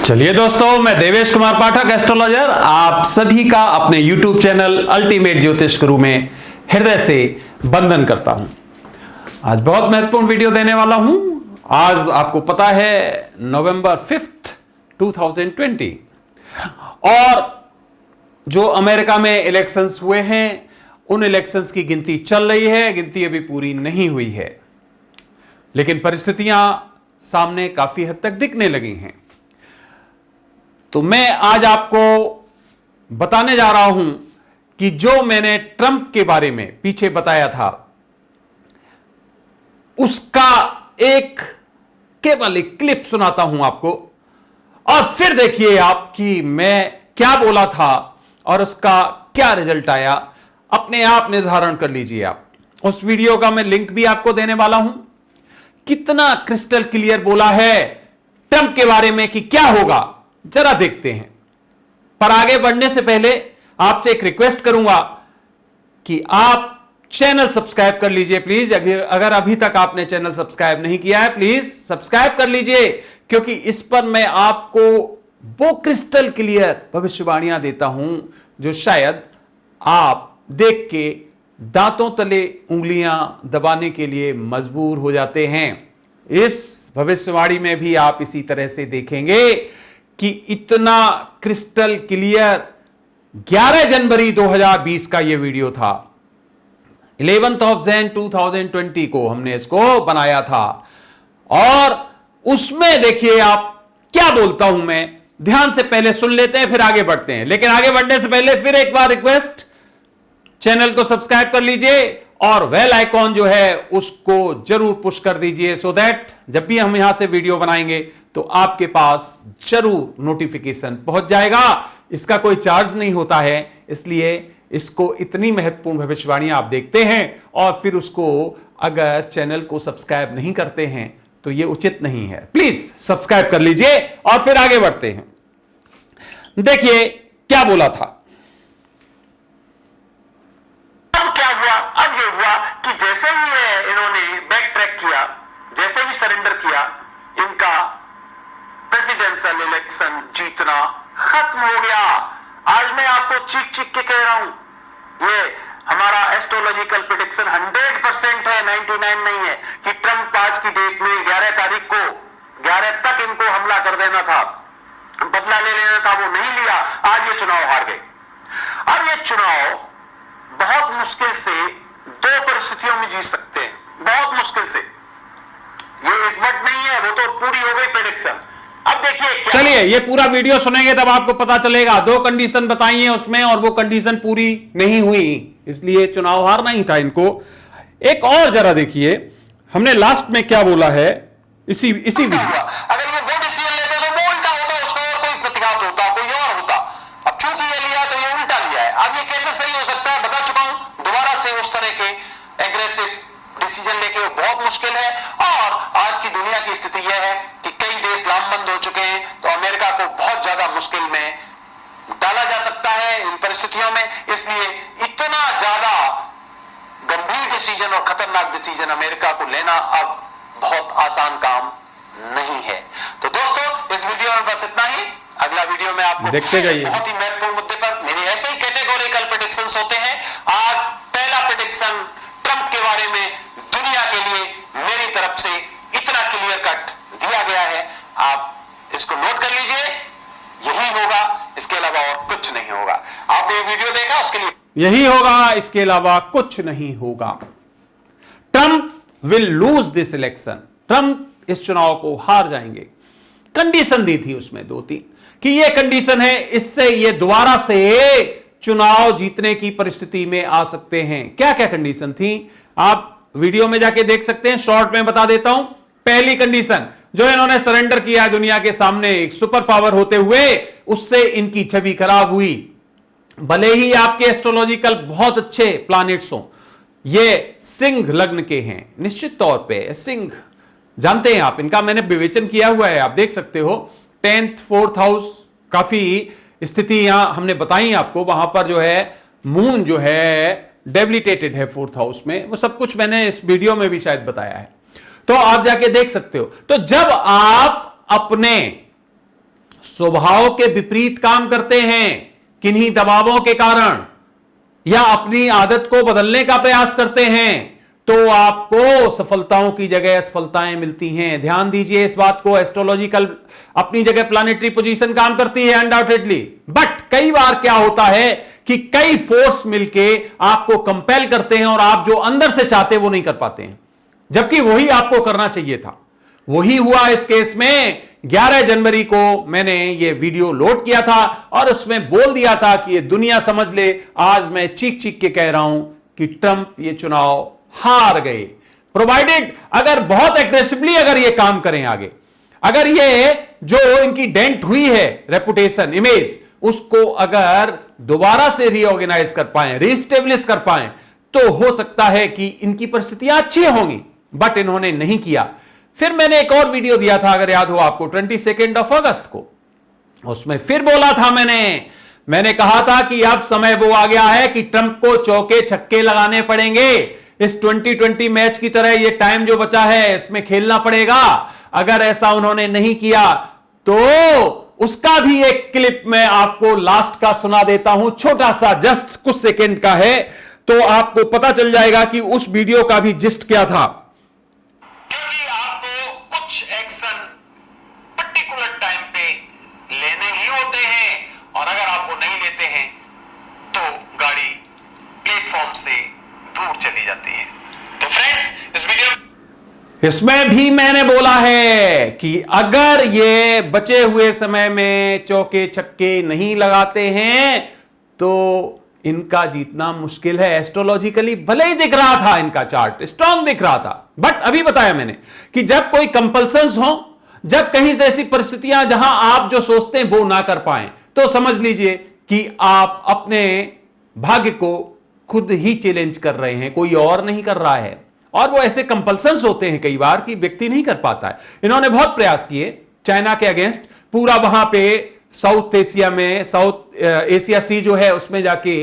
चलिए दोस्तों, मैं देवेश कुमार पाठक एस्ट्रोलॉजर आप सभी का अपने YouTube चैनल अल्टीमेट ज्योतिष गुरु में हृदय से वंदन करता हूं। आज बहुत महत्वपूर्ण वीडियो देने वाला हूं। आज आपको पता है नवंबर 5 2020 और जो अमेरिका में इलेक्शंस हुए हैं उन इलेक्शंस की गिनती चल रही है। गिनती अभी पूरी नहीं हुई है, लेकिन परिस्थितियां सामने काफी हद तक दिखने लगी हैं। तो मैं आज आपको बताने जा रहा हूं कि जो मैंने ट्रंप के बारे में पीछे बताया था उसका केवल एक क्लिप सुनाता हूं आपको, और फिर देखिए आप कि मैं क्या बोला था और उसका क्या रिजल्ट आया। अपने आप निर्धारण कर लीजिए आप। उस वीडियो का मैं लिंक भी आपको देने वाला हूं। कितना क्रिस्टल क्लियर बोला है ट्रंप के बारे में कि क्या होगा, जरा देखते हैं। पर आगे बढ़ने से पहले आपसे एक रिक्वेस्ट करूंगा कि आप चैनल सब्सक्राइब कर लीजिए प्लीज। अगर अभी तक आपने चैनल सब्सक्राइब नहीं किया है प्लीज सब्सक्राइब कर लीजिए, क्योंकि इस पर मैं आपको वो क्रिस्टल क्लियर भविष्यवाणियां देता हूं जो शायद आप देख के दांतों तले उंगलियां दबाने के लिए मजबूर हो जाते हैं। इस भविष्यवाणी में भी आप इसी तरह से देखेंगे कि इतना क्रिस्टल क्लियर 11 जनवरी 2020 का यह वीडियो था। 11 Jan 2020 को हमने इसको बनाया था, और उसमें देखिए आप क्या बोलता हूं मैं। ध्यान से पहले सुन लेते हैं फिर आगे बढ़ते हैं। लेकिन आगे बढ़ने से पहले फिर एक बार रिक्वेस्ट, चैनल को सब्सक्राइब कर लीजिए और बेल आइकॉन जो है उसको जरूर पुश कर दीजिए, सो दैट जब भी हम यहां से वीडियो बनाएंगे तो आपके पास जरूर नोटिफिकेशन पहुंच जाएगा। इसका कोई चार्ज नहीं होता है, इसलिए इसको इतनी महत्वपूर्ण भविष्यवाणियां आप देखते हैं और फिर उसको अगर चैनल को सब्सक्राइब नहीं करते हैं तो यह उचित नहीं है। प्लीज सब्सक्राइब कर लीजिए और फिर आगे बढ़ते हैं। देखिए क्या बोला था। क्या हुआ? अब ये हुआ कि जैसे ही इन्होंने बैक ट्रैक किया, जैसे ही सरेंडर किया, इनका प्रेसिडेंशियल इलेक्शन जीतना खत्म हो गया। आज मैं आपको चीख चीख के कह रहा हूं, ये हमारा एस्ट्रोलॉजिकल प्रेडिक्शन 100% है, 99 नहीं है, कि ट्रंप आज की डेट में 11 तारीख को 11 तक इनको हमला कर देना था, बदला ले लेना था, वो नहीं लिया। आज ये चुनाव हार गए। अब ये चुनाव बहुत मुश्किल से दो परिस्थितियों में जीत सकते हैं, बहुत मुश्किल से। ये इस वक्त नहीं है, वो तो पूरी हो गई प्रेडिक्शन। अब देखिए, चलिए ये पूरा वीडियो सुनेंगे तब आपको पता चलेगा। दो कंडीशन बताई है उसमें और वो कंडीशन पूरी नहीं हुई, इसलिए चुनाव हारना ही था इनको। एक और जरा देखिए हमने लास्ट में क्या बोला है इसी वीडियो। अगर ये वो डिसीजन लेते तो वो उल्टा होता, उसका और कोई प्रतिघात होता, कोई और होता। अब चूंकि ये लिया तो ये उल्टा लिया है। अब ये कैसे सही हो सकता है बता चुका हूं। दोबारा से उस तरह के एग्रेसिव डिसीजन लेके बहुत मुश्किल है। और आज की दुनिया की स्थिति यह है कि कई देश लामबंद हो चुके हैं, तो अमेरिका को बहुत ज्यादा मुश्किल में डाला जा सकता है इन परिस्थितियों में। इसलिए इतना ज्यादा गंभीर डिसीजन और खतरनाक डिसीजन अमेरिका को लेना अब बहुत आसान काम नहीं है। तो दोस्तों इस वीडियो में बस इतना ही। अगला वीडियो में आपको देखते जाइए बहुत ही महत्वपूर्ण मुद्दे पर मेरे ऐसे ही कैटेगोरिकल प्रेडिक्शंस होते हैं। आज पहला प्रेडिक्शन ट्रंप के बारे में दुनिया के लिए मेरी तरफ से इतना क्लियर कट दिया गया है, आप इसको नोट कर लीजिए। यही होगा, इसके अलावा और कुछ नहीं होगा। आपने ये वीडियो देखा, उसके लिए यही होगा, इसके अलावा कुछ नहीं होगा। Trump will lose this election. Trump इस चुनाव को हार जाएंगे। कंडीशन दी थी उसमें 2-3 कि ये कंडीशन है, इससे ये दोबारा से चुनाव जीतने की परिस्थिति में आ सकते हैं। क्या क्या कंडीशन थी आप वीडियो में जाके देख सकते हैं, शॉर्ट में बता देता हूं। पहली कंडीशन, जो इन्होंने सरेंडर किया दुनिया के सामने एक सुपर पावर होते हुए, उससे इनकी छवि खराब हुई। भले ही आपके एस्ट्रोलॉजिकल बहुत अच्छे प्लैनेट्स हों, ये सिंह लग्न के हैं, निश्चित तौर पे सिंह जानते हैं आप, इनका मैंने विवेचन किया हुआ है, आप देख सकते हो। 10th 4th हाउस काफी स्थिति यहां हमने बताई आपको। वहां पर जो है मून जो है डेबिलिटेटेड है 4th हाउस में, वो सब कुछ मैंने इस वीडियो में भी शायद बताया है, तो आप जाके देख सकते हो। तो जब आप अपने स्वभाव के विपरीत काम करते हैं किन्हीं दबावों के कारण या अपनी आदत को बदलने का प्रयास करते हैं, तो आपको सफलताओं की जगह असफलताएं मिलती हैं। ध्यान दीजिए इस बात को। एस्ट्रोलॉजिकल अपनी जगह प्लैनेटरी पोजीशन काम करती है अनडाउटेडली, बट कई बार क्या होता है कि कई फोर्स मिलके आपको कंपेल करते हैं और आप जो अंदर से चाहते वो नहीं कर पाते हैं, जबकि वही आपको करना चाहिए था। वही हुआ इस केस में। 11 जनवरी को मैंने ये वीडियो लोड किया था और उसमें बोल दिया था कि ये दुनिया समझ ले, आज मैं चीख चीख के कह रहा हूं कि ट्रंप ये चुनाव हार गए, प्रोवाइडेड अगर बहुत एग्रेसिवली अगर ये काम करें आगे, अगर ये जो इनकी डेंट हुई है रेपुटेशन इमेज, उसको अगर दोबारा से रीऑर्गेनाइज कर पाए, रीस्टेब्लिश कर पाए, तो हो सकता है कि इनकी परिस्थितियां अच्छी होंगी, बट इन्होंने नहीं किया। फिर मैंने एक और वीडियो दिया था अगर याद हो आपको 22 अगस्त को, उसमें फिर बोला था मैंने कहा था कि अब समय वो आ गया है कि ट्रंप को चौके छक्के लगाने पड़ेंगे। इस 2020 मैच की तरह ये टाइम जो बचा है इसमें खेलना पड़ेगा। अगर ऐसा उन्होंने नहीं किया तो उसका भी एक क्लिप मैं आपको लास्ट का सुना देता हूं, छोटा सा, जस्ट कुछ सेकंड का है, तो आपको पता चल जाएगा कि उस वीडियो का भी जिस्ट क्या था। क्योंकि आपको कुछ एक्शन पर्टिकुलर टाइम पे लेने ही होते हैं और अगर आप वो नहीं लेते हैं तो गाड़ी प्लेटफॉर्म से दूर चली जाती है। तो फ्रेंड्स, इस वीडियो इसमें भी मैंने बोला है कि अगर ये बचे हुए समय में चौके छक्के नहीं लगाते हैं तो इनका जीतना मुश्किल है। एस्ट्रोलॉजिकली भले ही दिख रहा था, इनका चार्ट स्ट्रांग दिख रहा था, बट अभी बताया मैंने कि जब कोई कंपल्सन्स हो, जब कहीं से ऐसी परिस्थितियां जहां आप जो सोचते हैं वो ना कर पाए, तो समझ लीजिए कि आप अपने भाग्य को खुद ही चैलेंज कर रहे हैं, कोई और नहीं कर रहा है। और वो ऐसे कंपल्सन्स होते हैं कई बार कि व्यक्ति नहीं कर पाता है। इन्होंने बहुत प्रयास किए चाइना के अगेंस्ट, पूरा वहां पे साउथ एशिया में, साउथ एशिया सी जो है उसमें जाके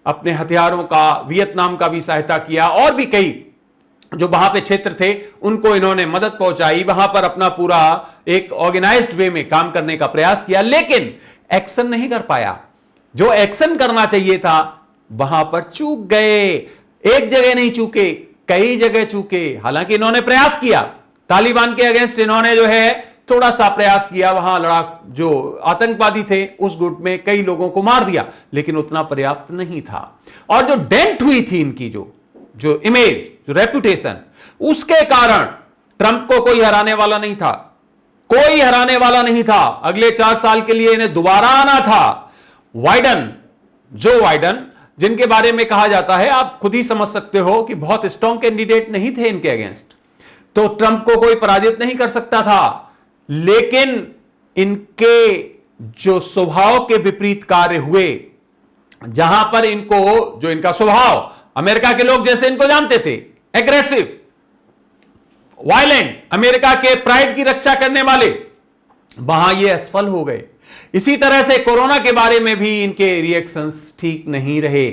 अपने हथियारों का, वियतनाम का भी सहायता किया, और भी कई जो वहां पे क्षेत्र थे उनको इन्होंने मदद पहुंचाई, वहां पर अपना पूरा एक ऑर्गेनाइज्ड वे में काम करने का प्रयास किया, लेकिन एक्शन नहीं कर पाया। जो एक्शन करना चाहिए था वहां पर चूक गए। एक जगह नहीं चूके, कई जगह चूके। हालांकि इन्होंने प्रयास किया, तालिबान के अगेंस्ट इन्होंने जो है थोड़ा सा प्रयास किया, वहां लड़ाक जो आतंकवादी थे उस गुट में कई लोगों को मार दिया, लेकिन उतना पर्याप्त नहीं था। और जो डेंट हुई थी इनकी जो इमेज, जो रेपुटेशन, उसके कारण ट्रंप को कोई हराने वाला नहीं था, कोई हराने वाला नहीं था। अगले 4 साल के लिए इन्हें दोबारा आना था। जो बाइडेन जिनके बारे में कहा जाता है, आप खुद ही समझ सकते हो कि बहुत स्ट्रॉन्ग कैंडिडेट नहीं थे इनके अगेंस्ट, तो ट्रंप को कोई पराजित नहीं कर सकता था। लेकिन इनके जो स्वभाव के विपरीत कार्य हुए, जहां पर इनको, जो इनका स्वभाव अमेरिका के लोग जैसे इनको जानते थे, एग्रेसिव, वायलेंट, अमेरिका के प्राइड की रक्षा करने वाले, वहां ये असफल हो गए। इसी तरह से कोरोना के बारे में भी इनके रिएक्शंस ठीक नहीं रहे।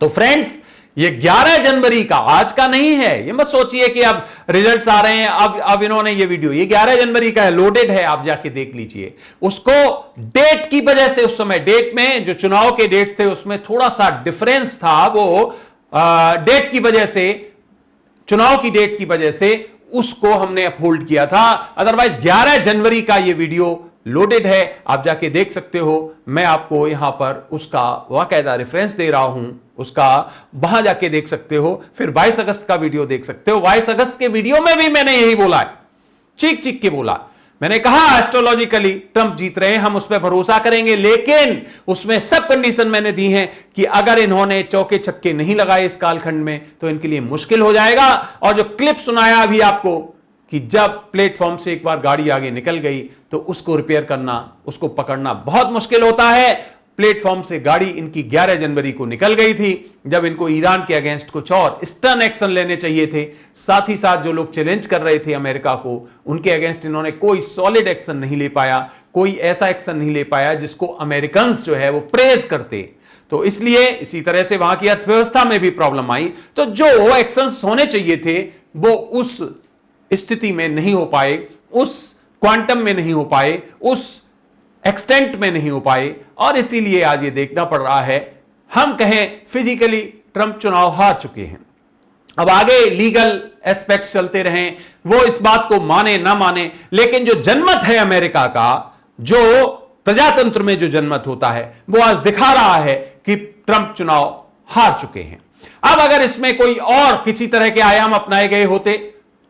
तो फ्रेंड्स, ये 11 जनवरी का, आज का नहीं है, ये मत सोचिए कि अब रिजल्ट्स आ रहे हैं, अब इन्होंने ये वीडियो, ये 11 जनवरी का है, लोडेड है, आप जाके देख लीजिए। उसको डेट की वजह से, उस समय डेट में जो चुनाव के डेट्स थे उसमें थोड़ा सा डिफरेंस था, वो डेट की वजह से, चुनाव की डेट की वजह से उसको हमने अपहोल्ड किया था। अदरवाइज 11 जनवरी का ये वीडियो लोडेड है, आप जाके देख सकते हो। मैं आपको यहां पर उसका वाकायदा रेफरेंस दे रहा हूं, उसका वहां जाके देख सकते हो। फिर 22 अगस्त का वीडियो देख सकते हो। 22 अगस्त के वीडियो में भी मैंने यही बोला है, चीख चीख के बोला। मैंने कहा एस्ट्रोलॉजिकली ट्रंप जीत रहे हैं, हम उस पर भरोसा करेंगे, लेकिन उसमें सब कंडीशन मैंने दी हैं कि अगर इन्होंने चौके छक्के नहीं लगाए इस कालखंड में तो इनके लिए मुश्किल हो जाएगा। और जो क्लिप सुनाया अभी आपको कि जब प्लेटफॉर्म से एक बार गाड़ी आगे निकल गई तो उसको रिपेयर करना, उसको पकड़ना बहुत मुश्किल होता है। प्लेटफॉर्म से गाड़ी इनकी 11 जनवरी को निकल गई थी, जब इनको ईरान के अगेंस्ट कुछ और स्टर्न एक्शन लेने चाहिए थे। साथ ही साथ जो लोग चैलेंज कर रहे थे अमेरिका को, उनके अगेंस्ट इन्होंने कोई सॉलिड एक्शन नहीं ले पाया, कोई ऐसा एक्शन नहीं ले पाया जिसको अमेरिकन जो है वो प्रेज करते। तो इसलिए इसी तरह से वहां की अर्थव्यवस्था में भी प्रॉब्लम आई। तो जो एक्शंस होने चाहिए थे वो उस स्थिति में नहीं हो पाए, उस क्वांटम में नहीं हो पाए, उस एक्सटेंट में नहीं हो पाए और इसीलिए आज ये देखना पड़ रहा है। हम कहें फिजिकली ट्रंप चुनाव हार चुके हैं। अब आगे लीगल एस्पेक्ट्स चलते रहें, वो इस बात को माने ना माने, लेकिन जो जनमत है अमेरिका का, जो प्रजातंत्र में जो जनमत होता है, वो आज दिखा रहा है कि ट्रंप चुनाव हार चुके हैं। अब अगर इसमें कोई और किसी तरह के आयाम अपनाए गए होते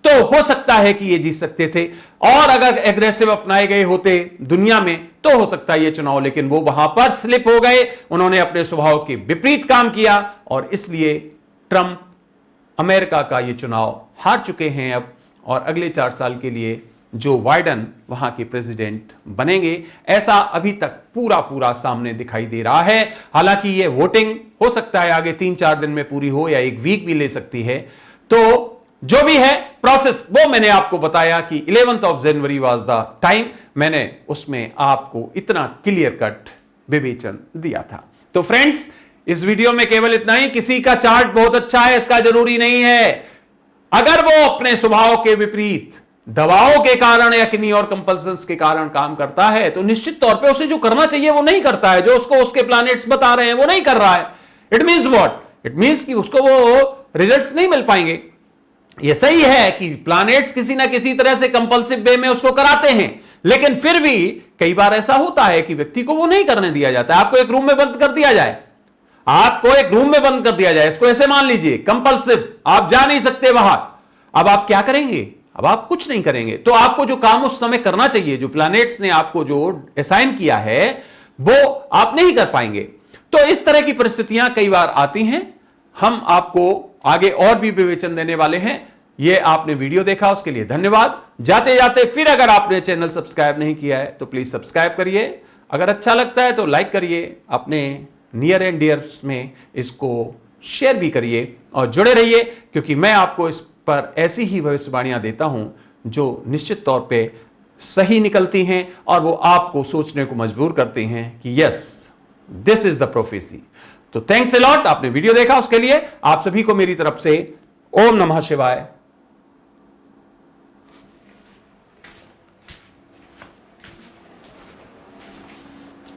तो हो सकता है कि ये जीत सकते थे, और अगर एग्रेसिव अपनाए गए होते दुनिया में तो हो सकता है ये चुनाव, लेकिन वो वहां पर स्लिप हो गए। उन्होंने अपने स्वभाव के विपरीत काम किया और इसलिए ट्रंप अमेरिका का ये चुनाव हार चुके हैं अब, और अगले 4 साल के लिए जो बाइडेन वहां के प्रेसिडेंट बनेंगे, ऐसा अभी तक पूरा सामने दिखाई दे रहा है। हालांकि ये वोटिंग हो सकता है आगे 3-4 दिन में पूरी हो या 1 वीक भी ले सकती है। तो जो भी है प्रोसेस वो मैंने आपको बताया कि 11 जनवरी वाज द टाइम। मैंने उसमें आपको इतना क्लियर कट विवेचन दिया था। तो फ्रेंड्स, इस वीडियो में केवल इतना ही। किसी का चार्ट बहुत अच्छा है इसका जरूरी नहीं है। अगर वो अपने स्वभाव के विपरीत दबाव के कारण या किन्हीं और कंपल्सन्स के कारण काम करता है तो निश्चित तौर पे उसे जो करना चाहिए वो नहीं करता है, जो उसको उसके प्लैनेट्स बता रहे हैं वो नहीं कर रहा है। It means what? It means कि उसको वो रिजल्ट्स नहीं मिल पाएंगे। ये सही है कि प्लैनेट्स किसी ना किसी तरह से कंपल्सिव वे में उसको कराते हैं, लेकिन फिर भी कई बार ऐसा होता है कि व्यक्ति को वो नहीं करने दिया जाता है। आपको एक रूम में बंद कर दिया जाए, आपको एक रूम में बंद कर दिया जाए, इसको ऐसे मान लीजिए कंपल्सिव, आप जा नहीं सकते बाहर। अब आप क्या करेंगे? अब आप कुछ नहीं करेंगे। तो आपको जो काम उस समय करना चाहिए, जो प्लैनेट्स ने आपको जो असाइन किया है, वो आप नहीं कर पाएंगे। तो इस तरह की परिस्थितियां कई बार आती हैं। हम आपको आगे और भी विवेचन देने वाले हैं। ये आपने वीडियो देखा उसके लिए धन्यवाद। जाते जाते फिर अगर आपने चैनल सब्सक्राइब नहीं किया है तो प्लीज सब्सक्राइब करिए। अगर अच्छा लगता है तो लाइक करिए, अपने नियर एंड डियर्स में इसको शेयर भी करिए और जुड़े रहिए, क्योंकि मैं आपको इस पर ऐसी ही भविष्यवाणियां देता हूं जो निश्चित तौर पे सही निकलती हैं और वो आपको सोचने को मजबूर करती हैं कि yes, this is the prophecy. तो थैंक्स अ लॉट, आपने वीडियो देखा उसके लिए आप सभी को मेरी तरफ से ओम नमः शिवाय।